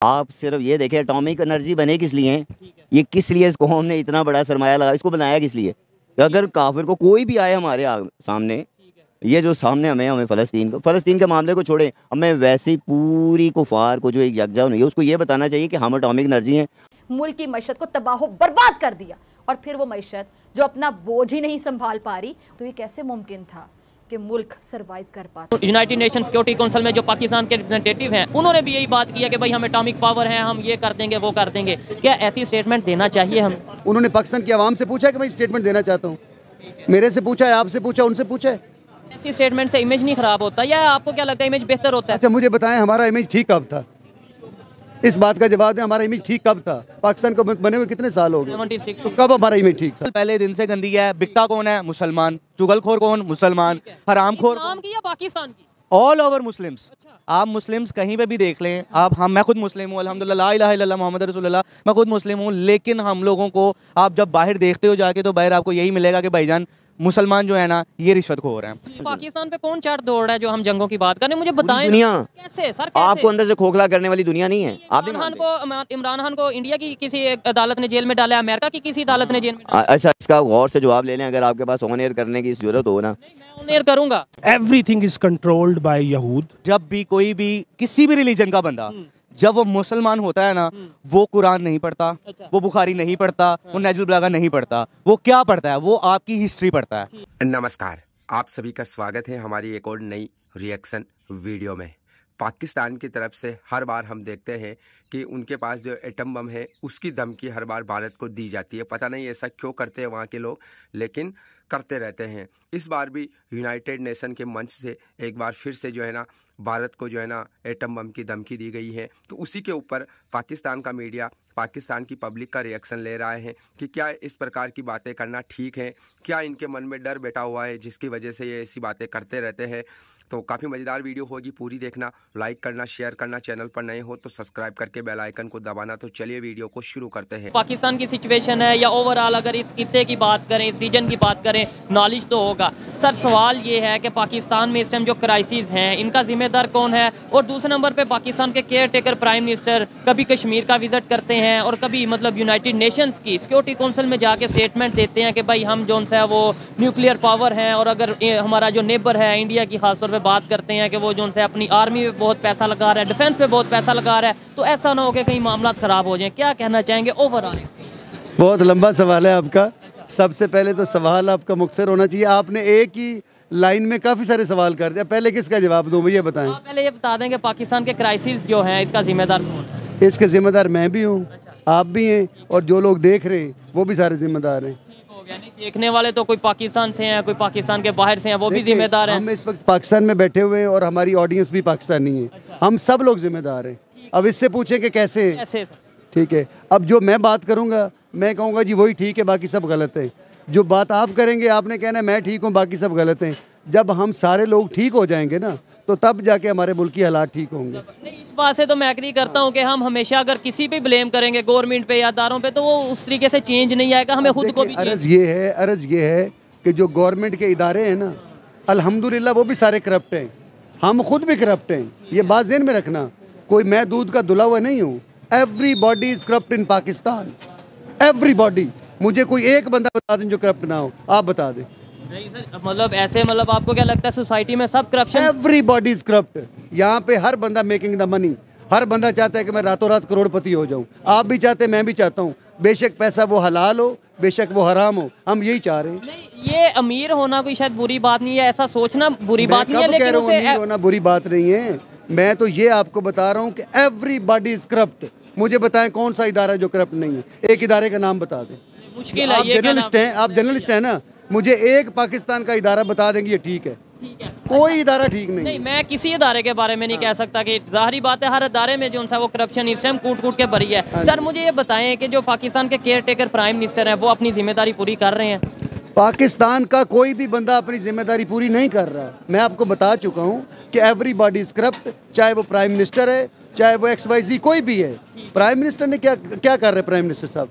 आप सिर्फ ये देखें एटॉमिक एनर्जी बने किस लिए हैं, ये किस लिए इस कौम ने इतना बड़ा सरमाया लगा, इसको बनाया किस लिए। अगर काफिर को कोई भी आए हमारे सामने, ये जो सामने हमें फ़लस्तीन के मामले को छोड़े, हमें वैसे ही पूरी कुफार को जो एक यकजा नहीं है उसको ये बताना चाहिए कि हम एटॉमिक एनर्जी हैं। मुल्क की मईशत को तबाह बर्बाद कर दिया, और फिर वो मईशत जो अपना बोझ ही नहीं संभाल पा रही, तो ये कैसे मुमकिन था कि मुल्क सरवाइव कर पाता। यूनाइटेड नेशन सिक्योरिटी काउंसिल में जो पाकिस्तान के रिप्रेजेंटेटिव हैं, उन्होंने भी यही बात की है कि भाई हम एटॉमिक पावर हैं, हम ये कर देंगे वो कर देंगे। क्या ऐसी स्टेटमेंट देना चाहिए हम? उन्होंने पाकिस्तान की आवाम से पूछा कि मैं स्टेटमेंट देना चाहता हूँ, मेरे से पूछा है, आपसे पूछा, उनसे पूछा है। ऐसी स्टेटमेंट से इमेज नहीं खराब होता, या आपको क्या लगता है इमेज बेहतर होता है? अच्छा मुझे बताएं, हमारा इमेज ठीक कब था? इस बात का जवाब दें, हमारा इमेज ठीक कब था? पाकिस्तान को बने हुए कितने साल हो गए? 76। तो कब हमारा इमेज ठीक था? पहले दिन से गंदी है। बिकता कौन है? मुसलमान। चुगलखोर कौन? मुसलमान। हरामखोर इस्लाम की या पाकिस्तान की? All over Muslims. आप मुस्लिम्स कहीं पे भी देख लें, आप मैं खुद मुस्लिम हूँ, अल्हम्दुलिल्लाह, ला इलाहा इल्लल्लाह मोहम्मद रसूलुल्लाह, मैं खुद मुस्लिम हूँ। लेकिन हम लोगों को आप जब बाहर देखते हो जाके, तो बाहर आपको यही मिलेगा कि भाईजान मुसलमान जो है ना, ये रिश्वतखोर हैं। पाकिस्तान पे कौन चार दौड़ रहा है जो हम जंगों की बात करें? मुझे बताएं। दुनिया कैसे सर, कैसे? आपको अंदर से खोखला करने वाली दुनिया नहीं है। आप इमरान खान को इंडिया की किसी अदालत ने जेल में डाला, अमेरिका की किसी अदालत ने जेल में डाला। अच्छा, इसका गौर से जवाब ले लें, अगर आपके पास ऑन एयर करने की जरूरत हो ना। ऑन एयर करूंगा। एवरीथिंग इज कंट्रोल्ड बाय यहूद। जब भी कोई भी किसी भी रिलीजन का बंदा जब वो मुसलमान होता है ना, वो कुरान नहीं पढ़ता, वो बुखारी नहीं पढ़ता, वो नहजुल बलागा नहीं पढ़ता, वो क्या पढ़ता है? वो आपकी हिस्ट्री पढ़ता है। नमस्कार, आप सभी का स्वागत है हमारी एक और नई रिएक्शन वीडियो में। पाकिस्तान की तरफ से हर बार हम देखते हैं कि उनके पास जो एटम बम है उसकी धमकी हर बार भारत को दी जाती है। पता नहीं ऐसा क्यों करते हैं वहाँ के लोग, लेकिन करते रहते हैं। इस बार भी यूनाइटेड नेशन के मंच से एक बार फिर से जो है ना, भारत को जो है ना एटम बम की धमकी दी गई है। तो उसी के ऊपर पाकिस्तान का मीडिया, पाकिस्तान की पब्लिक का रिएक्शन ले रहा है कि क्या इस प्रकार की बातें करना ठीक है, क्या इनके मन में डर बैठा हुआ है जिसकी वजह से ये ऐसी बातें करते रहते हैं। तो काफ़ी मज़ेदार वीडियो होगी, पूरी देखना, लाइक करना, शेयर करना, चैनल पर नए हो तो सब्सक्राइब करके बेल आइकन को दबाना। तो चलिए वीडियो को शुरू करते हैं। पाकिस्तान की सिचुएशन है या ओवरऑल अगर इस खित्ते की बात करें, इस रीजन की बात करें, नॉलेज तो होगा। सर सवाल ये है कि पाकिस्तान में इस टाइम जो क्राइसिस हैं, इनका जिम्मेदार कौन है? और दूसरे नंबर पे पाकिस्तान के केयर टेकर प्राइम मिनिस्टर कभी कश्मीर का विजिट करते हैं और कभी मतलब यूनाइटेड नेशंस की सिक्योरिटी काउंसिल में जाके स्टेटमेंट देते हैं कि भाई हम जो है वो न्यूक्लियर पावर हैं। और अगर हमारा जो नेबर है इंडिया की खासतौर पर बात करते हैं कि वो जो है अपनी आर्मी में बहुत पैसा लगा रहा है, डिफेंस पे बहुत पैसा लगा रहा है, तो ऐसा ना हो कि कहीं मामला ख़राब हो जाए। क्या कहना चाहेंगे ओवरऑल? बहुत लंबा सवाल है आपका। सबसे पहले तो सवाल आपका मुख्तसर होना चाहिए। आपने एक ही लाइन में काफ़ी सारे सवाल कर दिया। पहले किसका जवाब दूँ, ये बताएं। पहले ये बता दें कि पाकिस्तान के क्राइसिस जो है इसका जिम्मेदार कौन है? इसके जिम्मेदार मैं भी हूँ, आप भी हैं, और जो लोग देख रहे हैं वो भी सारे जिम्मेदार हैं। नहीं, देखने वाले तो कोई पाकिस्तान से हैं, कोई पाकिस्तान के बाहर से हैं, वो भी जिम्मेदार हैं। हम इस वक्त पाकिस्तान में बैठे हुए हैं और हमारी ऑडियंस भी पाकिस्तानी है। हम सब लोग जिम्मेदार हैं। अब इससे पूछे कि कैसे? ठीक है, अब जो मैं बात करूंगा मैं कहूँगा जी वही ठीक है, बाकी सब गलत है। जो बात आप करेंगे आपने कहना है मैं ठीक हूँ, बाकी सब गलत हैं। जब हम सारे लोग ठीक हो जाएंगे ना, तो तब जाके हमारे मुल्क की हालात ठीक होंगे। इस बात से तो मैं एग्री करता हूँ कि हम हमेशा अगर किसी पे ब्लेम करेंगे, गवर्नमेंट पे या अदारों पे, तो वो उस तरीके से चेंज नहीं आएगा। हमें खुद को भी अर्ज ये है कि जो गवर्नमेंट के इदारे हैं ना, अल्हम्दुलिल्लाह वो भी सारे करप्ट हैं, हम खुद भी करप्ट हैं। ये बात ज़हन में रखना, कोई मैं दूध का धुला हुआ नहीं हूँ। Everybody is corrupt in Pakistan, everybody. मुझे कोई एक बंदा बता दें जो करप्ट ना हो, आप बता दें। नहीं सर, मतलब ऐसे मतलब आपको क्या लगता है सोसाइटी में सब करप्शन? Everybody is corrupt. यहाँ पे हर बंदा मेकिंग द मनी, हर बंदा चाहता है कि मैं रातों रात करोड़पति हो जाऊँ। आप भी चाहते हैं, मैं भी चाहता हूँ। बेशक पैसा वो हलाल हो, बेशक वो हराम हो, हम यही चाह रहे हैं। नहीं, ये अमीर होना कोई शायद बुरी बात नहीं है, ऐसा सोचना बुरी बात नहीं है, लेकिन उसे अमीर होना बुरी बात नहीं है। मैं तो ये आपको बता रहा हूँ कि एवरीबॉडी इज करप्ट। मुझे बताएं कौन सा इदारा जो करप्ट नहीं है? एक इदारे का नाम बता दें। मुश्किल है। आप जर्नलिस्ट हैं, आप जर्नलिस्ट हैं ना, मुझे एक पाकिस्तान का इदारा बता देंगे ये ठीक है। कोई इदारा ठीक नहीं। मैं किसी इदारे के बारे में नहीं कह सकता कि जाहिर बात है हर इदारे में जो है वो करप्शन इस टाइम कूट कूट के भरी है। सर मुझे ये बताएं कि जो पाकिस्तान के केयर टेकर प्राइम मिनिस्टर हैं वो अपनी जिम्मेदारी पूरी कर रहे हैं? पाकिस्तान का कोई भी बंदा अपनी जिम्मेदारी पूरी नहीं कर रहा। मैं आपको बता चुका हूँ कि एवरीबॉडी इज करप्ट, चाहे वो प्राइम मिनिस्टर है, चाहे वो XYZ कोई भी है। प्राइम मिनिस्टर ने क्या कर रहे हैं? प्राइम मिनिस्टर साहब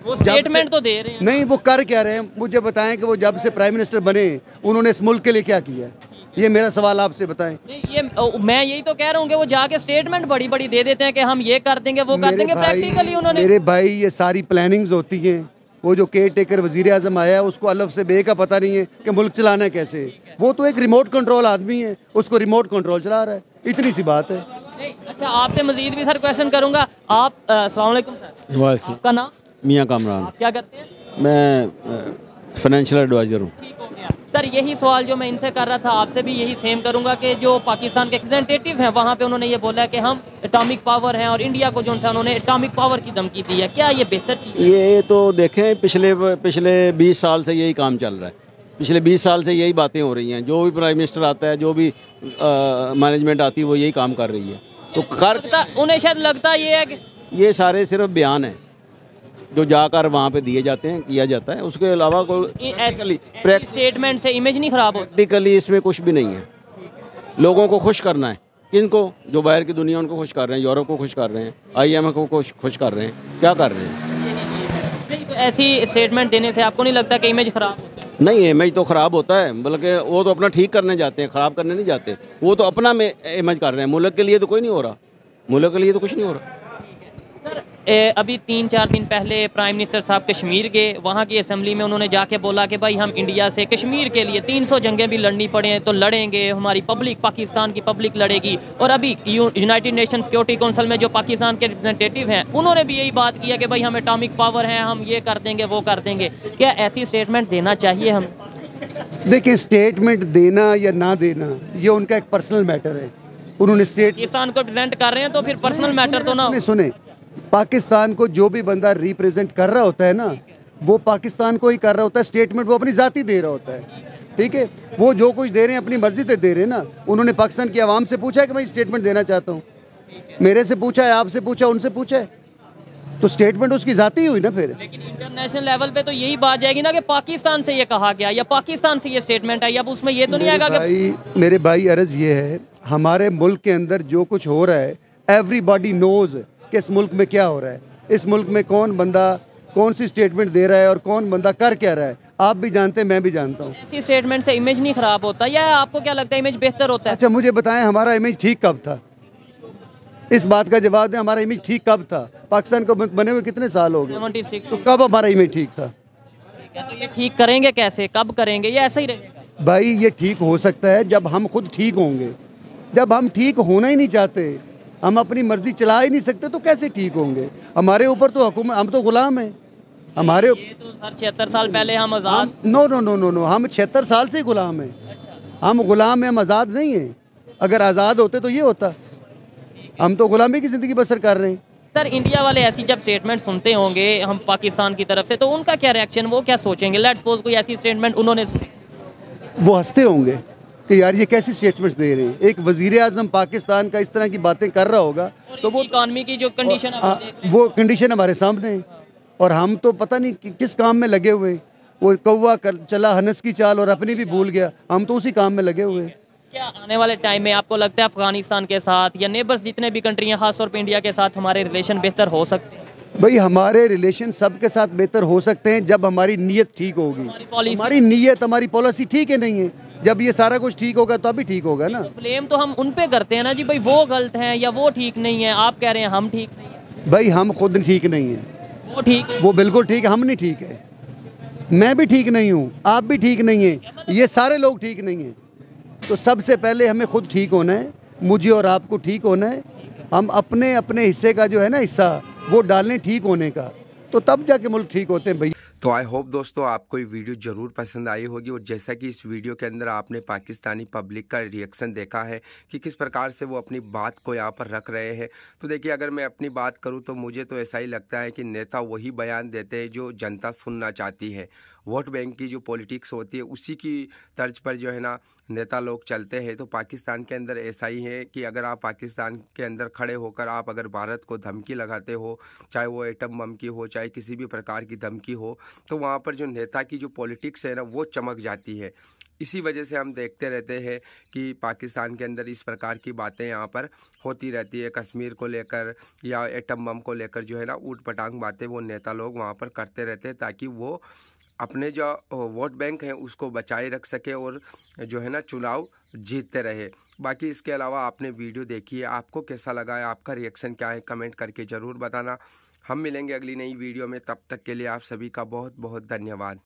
वो स्टेटमेंट तो दे रहे हैं। नहीं, वो कर क्या रहे हैं? मुझे बताएं कि वो जब से प्राइम मिनिस्टर बने उन्होंने इस मुल्क के लिए क्या किया है? ये मेरा सवाल आपसे बताएं। ये मैं यही तो कह रहा हूँ कि वो जाके स्टेटमेंट बड़ी बड़ी दे देते हैं कि हम ये कर देंगे वो कर देंगे, प्रैक्टिकली उन्होंने। मेरे भाई ये सारी प्लानिंग्स होती हैं। वो जो केयर टेकर वजीर आजम आया है उसको अलफ से बे का पता नहीं है कि मुल्क चलाना है कैसे। वो तो एक रिमोट कंट्रोल आदमी है, उसको रिमोट कंट्रोल चला रहा है, इतनी सी बात है। अच्छा, आपसे मजीद भी सर क्वेश्चन करूँगा। आप अस्सलाम वालेकुम सर, आपका नाम? मियाँ कामरान। आप क्या करते हैं? मैं फाइनेंशियल एडवाइज़र हूँ। ठीक हो गया सर। यही सवाल जो मैं इनसे कर रहा था आपसे भी यही सेम करूंगा कि जो पाकिस्तान के रिप्रेजेंटेटिव हैं वहाँ पे उन्होंने ये बोला कि हम एटॉमिक पावर हैं और इंडिया को जो सा उन्होंने एटॉमिक पावर की धमकी दी है। क्या ये बेहतर चीज़ है? ये तो देखें पिछले 20 साल से यही काम चल रहा है। पिछले 20 साल से यही बातें हो रही हैं। जो भी प्राइम मिनिस्टर आता है, जो भी मैनेजमेंट आती है, वो यही काम कर रही है। तो उन्हें शायद लगता ये है कि ये सारे सिर्फ बयान हैं जो जाकर वहाँ पे दिए जाते हैं, किया जाता है। उसके अलावा कोई स्टेटमेंट से इमेज नहीं खराब होती। प्रैक्टिकली इसमें कुछ भी नहीं है। लोगों को खुश करना है। किनको? जो बाहर की दुनिया उनको खुश कर रहे हैं, यूरोप को खुश कर रहे हैं, IMF को खुश कर रहे हैं। क्या कर रहे हैं? तो ऐसी स्टेटमेंट देने से आपको नहीं लगता कि इमेज खराब होता है? नहीं, इमेज तो ख़राब होता है, बल्कि वो तो अपना ठीक करने जाते हैं, ख़राब करने नहीं जाते। वो तो अपना में इमेज कर रहे हैं। मुल्क के लिए तो कोई नहीं हो रहा। मुल्क के लिए तो कुछ नहीं हो रहा। अभी 3-4 दिन पहले प्राइम मिनिस्टर साहब कश्मीर गए। वहाँ की असेंबली में उन्होंने जाके बोला कि भाई हम इंडिया से कश्मीर के लिए 300 जंगें भी लड़नी पड़े तो लड़ेंगे, हमारी पब्लिक, पाकिस्तान की पब्लिक लड़ेगी। और अभी यूनाइटेड नेशन सिक्योरिटी काउंसिल में जो पाकिस्तान के रिप्रेजेंटेटिव हैं उन्होंने भी यही बात किया कि भाई हम एटॉमिक पावर हैं, हम ये कर देंगे, वो कर देंगे। क्या ऐसी स्टेटमेंट देना चाहिए हम? देखिए, स्टेटमेंट देना या ना देना ये उनका एक पर्सनल मैटर है। उन्होंने पाकिस्तान को रिप्रेजेंट कर रहे हैं तो फिर पर्सनल मैटर तो ना। सुने, पाकिस्तान को जो भी बंदा रिप्रेजेंट कर रहा होता है ना, वो पाकिस्तान को ही कर रहा होता है। स्टेटमेंट वो अपनी जाति दे रहा होता है, ठीक है। वो जो कुछ दे रहे हैं अपनी मर्जी से दे रहे हैं ना। उन्होंने पाकिस्तान की आवाम से पूछा है कि मैं स्टेटमेंट देना चाहता हूँ, मेरे से पूछा है, आपसे पूछा, उनसे पूछा है, तो स्टेटमेंट उसकी जाति हुई ना फिर। लेकिन इंटरनेशनल लेवल पे तो यही बात जाएगी ना कि पाकिस्तान से ये कहा गया या पाकिस्तान से ये स्टेटमेंट आई। अब उसमें ये तो नहीं आएगा कि मेरे भाई, अर्ज ये है, हमारे मुल्क के अंदर जो कुछ हो रहा है, एवरीबॉडी नोज कि इस मुल्क में क्या हो रहा है, इस मुल्क में कौन बंदा कौन सी स्टेटमेंट दे रहा है और कौन बंदा कर क्या रहा है। आप भी जानते हैं, मैं भी जानता हूँ। ऐसी स्टेटमेंट से इमेज नहीं खराब होता या आपको क्या लगता है इमेज बेहतर होता है? अच्छा, मुझे बताएं, हमारा इमेज ठीक कब था? इस बात का जवाब दें, हमारा इमेज ठीक कब था? पाकिस्तान को बने हुए कितने साल हो गए? 76। तो कब हमारा इमेज ठीक था? तो ये ठीक करेंगे कैसे, कब करेंगे, ये ऐसा ही रहेगा? भाई, ये ठीक हो सकता है जब हम खुद ठीक होंगे। जब हम ठीक होना ही नहीं चाहते, हम अपनी मर्जी चला ही नहीं सकते, तो कैसे ठीक होंगे? हमारे ऊपर तो हुकूमत, हम तो गुलाम हैं हमारे। ये तो सर 76 साल पहले हम आज़ाद। No no no no no, हम 76 साल से गुलाम हैं। हम गुलाम हैं, हम आज़ाद नहीं हैं। अगर आज़ाद होते तो ये होता। हम तो गुलामी की ज़िंदगी बसर कर रहे हैं। सर, इंडिया वाले ऐसी जब स्टेटमेंट सुनते होंगे हम पाकिस्तान की तरफ से, तो उनका क्या रिएक्शन, वो क्या सोचेंगे? लेट्स सपोज कोई ऐसी स्टेटमेंट उन्होंने सुनी, वो हंसते होंगे कि यार ये कैसी स्टेटमेंट्स दे रहे हैं। एक वजीर आज़म पाकिस्तान का इस तरह की बातें कर रहा होगा तो वो इकॉनमी की जो कंडीशन वो कंडीशन हमारे सामने है। और हम तो पता नहीं किस काम में लगे हुए। वो कौवा चला हनस की चाल और अपनी भी भूल गया, हम तो उसी काम में लगे हुए। क्या आने वाले टाइम में आपको लगता है अफगानिस्तान के साथ या नेबर्स जितने भी कंट्री हैं, खासतौर पर इंडिया के साथ हमारे रिलेशन बेहतर हो सकते हैं? भाई, हमारे रिलेशन सबके साथ बेहतर हो सकते हैं जब हमारी नीयत ठीक होगी। हमारी नीयत, हमारी पॉलिसी ठीक है नहीं है। जब ये सारा कुछ ठीक होगा तो अभी ठीक होगा ना। तो ब्लेम तो हम उन पे करते हैं ना जी, भाई वो गलत हैं या वो ठीक नहीं है। आप कह रहे हैं हम ठीक नहीं है। भाई, हम खुद ठीक नहीं है, वो ठीक है, वो बिल्कुल ठीक है, हम नहीं ठीक है। मैं भी ठीक नहीं हूँ, आप भी ठीक नहीं है, ये सारे लोग ठीक नहीं हैं। तो सबसे पहले हमें खुद ठीक होना है, मुझे और आपको ठीक होना है। हम अपने अपने हिस्से का जो है ना हिस्सा, वो डालें ठीक होने का, तो तब जाके मुल्क ठीक होते हैं भाई। तो आई होप दोस्तों आपको ये वीडियो ज़रूर पसंद आई होगी। और जैसा कि इस वीडियो के अंदर आपने पाकिस्तानी पब्लिक का रिएक्शन देखा है कि किस प्रकार से वो अपनी बात को यहाँ पर रख रहे हैं, तो देखिए, अगर मैं अपनी बात करूँ तो मुझे तो ऐसा ही लगता है कि नेता वही बयान देते हैं जो जनता सुनना चाहती है। वोट बैंक की जो पॉलिटिक्स होती है उसी की तर्ज पर जो है ना नेता लोग चलते हैं। तो पाकिस्तान के अंदर ऐसा ही है कि अगर आप पाकिस्तान के अंदर खड़े होकर आप अगर भारत को धमकी लगाते हो, चाहे वो एटम बम की हो, चाहे किसी भी प्रकार की धमकी हो, तो वहाँ पर जो नेता की जो पॉलिटिक्स है ना वो चमक जाती है। इसी वजह से हम देखते रहते हैं कि पाकिस्तान के अंदर इस प्रकार की बातें यहाँ पर होती रहती है। कश्मीर को लेकर या एटम बम को लेकर जो है ना ऊट पटांग बातें वो नेता लोग वहाँ पर करते रहते हैं, ताकि वो अपने जो वोट बैंक हैं उसको बचाए रख सके और जो है ना चुनाव जीतते रहे। बाकी इसके अलावा आपने वीडियो देखी है, आपको कैसा लगा है, आपका रिएक्शन क्या है, कमेंट करके ज़रूर बताना। हम मिलेंगे अगली नई वीडियो में, तब तक के लिए आप सभी का बहुत बहुत धन्यवाद।